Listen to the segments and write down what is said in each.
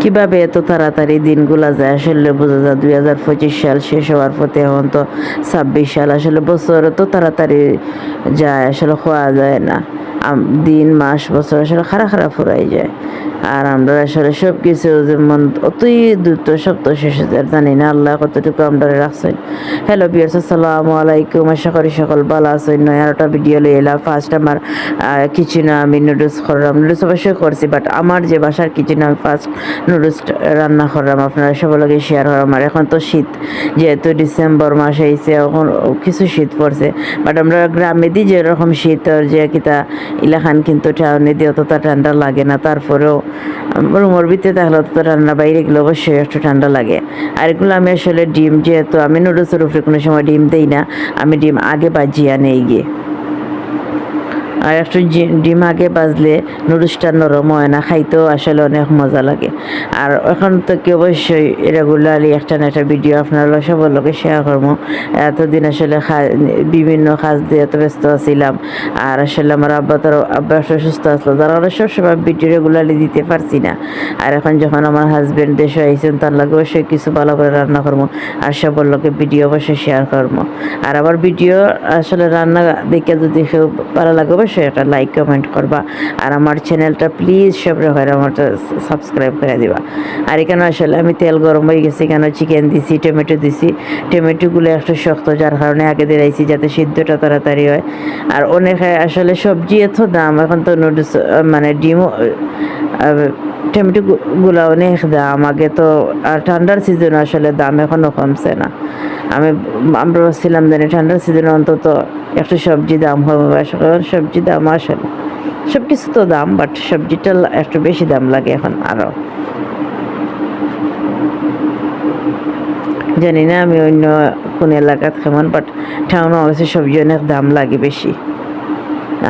কিভাবে এত তাড়াতাড়ি দিনগুলা যায় আসলে বোঝা যায়। 2025 সাল শেষ হওয়ার পথে, এখন তো 26 সাল। আসলে বছর তো তাড়াতাড়ি যায়, আসলে খোয়া যায় না। দিন মাস বছর আসলে খাড়া ফুরাই যায়। আর আমরা আসলে সব কিছু যেমন অতই দ্রুত সব তো শেষ হয়ে যায়, জানি না আল্লাহ কতটুকু আমরা রাখছেন। হ্যালো বিয়ার্স, আসসালামু আলাইকুম। আশা করি সকল ভালো আছেন। নয় আর একটা ভিডিও লই এলাম। ফার্স্ট আমার কিচেনে আমি নুডলস করলাম। নুডলস অবশ্যই করছি, বাট আমার যে বাসার কিচেনে আমি ফার্স্ট নুডলস রান্না করলাম, আপনারা সবার লগে শেয়ার করলাম। আর এখন তো শীত, যেহেতু ডিসেম্বর মাস আইছে, এখন কিছু শীত পড়ছে, বাট আমরা গ্রামে দিই যেরকম শীত যে কিতা ইলাখান, কিন্তু টাউনে দিয়ে অতটা ঠান্ডা লাগে না। তারপরেও রুমের ভিতরে থাকলে অতটা ঠান্ডা, বাইরে গেলে অবশ্যই একটু ঠান্ডা লাগে। আর এগুলো আমি আসলে ডিম, যেহেতু আমি নুডলসের উপরে কোনো সময় ডিম দিই না, আমি ডিম আগে বাজিয়ে নেই গিয়ে। আর একটু ডিম আগে বাজলে নুডলসটা নরম হয় না, খাইতেও আসলে অনেক মজা লাগে। আর এখন তো কি অবশ্যই রেগুলারলি একটা না একটা ভিডিও আপনারা সবার লোকে শেয়ার করবো। এতদিন আসলে বিভিন্ন কাজ দিয়ে এত ব্যস্ত ছিলাম। আর আসলে আমার আব্বা সুস্থ আসলো, তারা সবসময় ভিডিও রেগুলারলি দিতে পারছি না। আর এখন যখন আমার হাজব্যান্ড দেশে আইসেন, তার লাগে অবশ্যই কিছু ভালো করে রান্না করবো, আর সবার লোকে ভিডিও অবশ্যই শেয়ার করবো। আর আবার ভিডিও আসলে রান্না দেখে যদি কেউ ভালো লাগে, অবশ্যই একটা লাইক কমেন্ট করবা। আর আমার চ্যানেলটা প্লিজ সব রকম আমারটা সাবস্ক্রাইব করে দিবা। আর এখানে আসলে আমি তেল গরম হয়ে গেছি, এখানে চিকেন দিছি, টমেটো দিছি। টমেটোগুলো একটু শক্ত, যার কারণে আগে দিয়েছি যাতে সিদ্ধটা তাড়াতাড়ি হয়। আর অনেকে আসলে সবজি এত দাম, এখন তো নুডলস মানে ডিমও টমেটোগুলো অনেক দাম। আগে তো আর ঠান্ডার সিজন আসলে দাম এখনও কমছে না। আমরা ভাবছিলাম যে ঠান্ডার সিজনে অন্তত একটু সবজি দাম হবে, সবজি দাম আসলে সব কিছু তো দাম, বাট সবজিটা একটু বেশি দাম লাগে এখন। আরও জানি না আমি অন্য কোন এলাকাত কেমন, বাট টাউনে অবশ্যই সবজি অনেক দাম লাগে বেশি।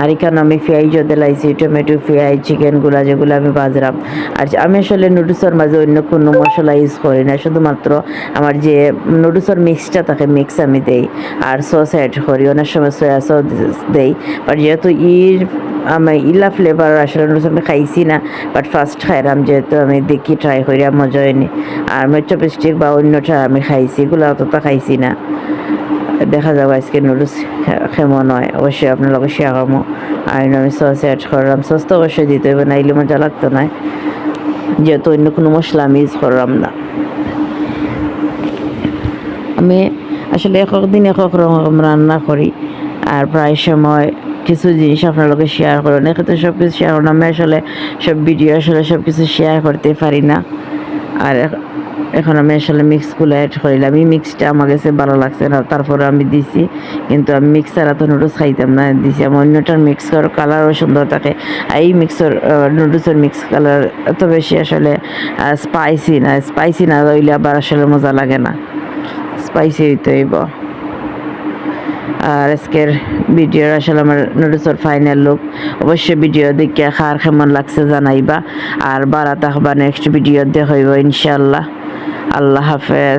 আর এখানে আমি পেঁয়াজও দিলাইছি, টমেটো, পেঁয়াজ, চিকেনগুলা যেগুলো আমি বাজরাম। আর আমি আসলে নুডলসের মাঝে অন্য কোনো মশলা ইউজ করি না, শুধুমাত্র আমার যে নুডলসের মিক্সটা থাকে, মিক্স আমি দেই। আর সস অ্যাড করি, অনেক সময় সয়া সস দেই। বাট যেহেতু আমি ইলা ফ্লেভার আসলে নুডলস আমি খাইছি না, বাট ফার্স্ট খাইলাম, যেহেতু আমি দেখি ট্রাই করি, মজা হয়নি। আর চপস্টিক বা অন্যটা আমি খাইছি, এগুলো অতটা খাইছি না। দেখা যাবে আজকে নুডলস কেমন হয়, অবশ্যই আপনার লগে শেয়ার করবো। আর আমি সস অ্যাড করলাম, সস তো অবশ্যই দিতে হবে, না এলে মজা লাগতো না, যেহেতু অন্য কোনো মশলা আমি ইউজ করলাম না। আমি আসলে একক দিন একক রকম রান্না করি, আর প্রায় সময় কিছু জিনিস আপনার লোকে শেয়ার করেন। এক্ষেত্রে সব কিছু শেয়ার করেন, আমি আসলে সব ভিডিও আসলে সব কিছু শেয়ার করতে পারি না। আর এখন আমি আসলে মিক্সগুলো অ্যাড করিলাম, এই মিক্সটা আমার কাছে ভালো লাগছে না, তারপরে আমি দিছি। কিন্তু আমি মিক্সার এত নুডলস খাইতাম না, দিছি আমি অন্যটার মিক্স করার কালারও সুন্দর থাকে। আর এই নুডলসের মিক্স কালার এত বেশি আসলে স্পাইসি না হইলে আবার আসলে মজা লাগে না, স্পাইসি হইতে হইব। আর আজকের ভিডিওর আসলে আমার নুডলসের ফাইনাল লুক। অবশ্যই ভিডিও দেখে খার কেমন লাগছে জানাইবা। আর বাড়া থাকবা, নেক্সট ভিডিও দেখাইব ইনশাল্লাহ। আল্লাহ হাফেজ।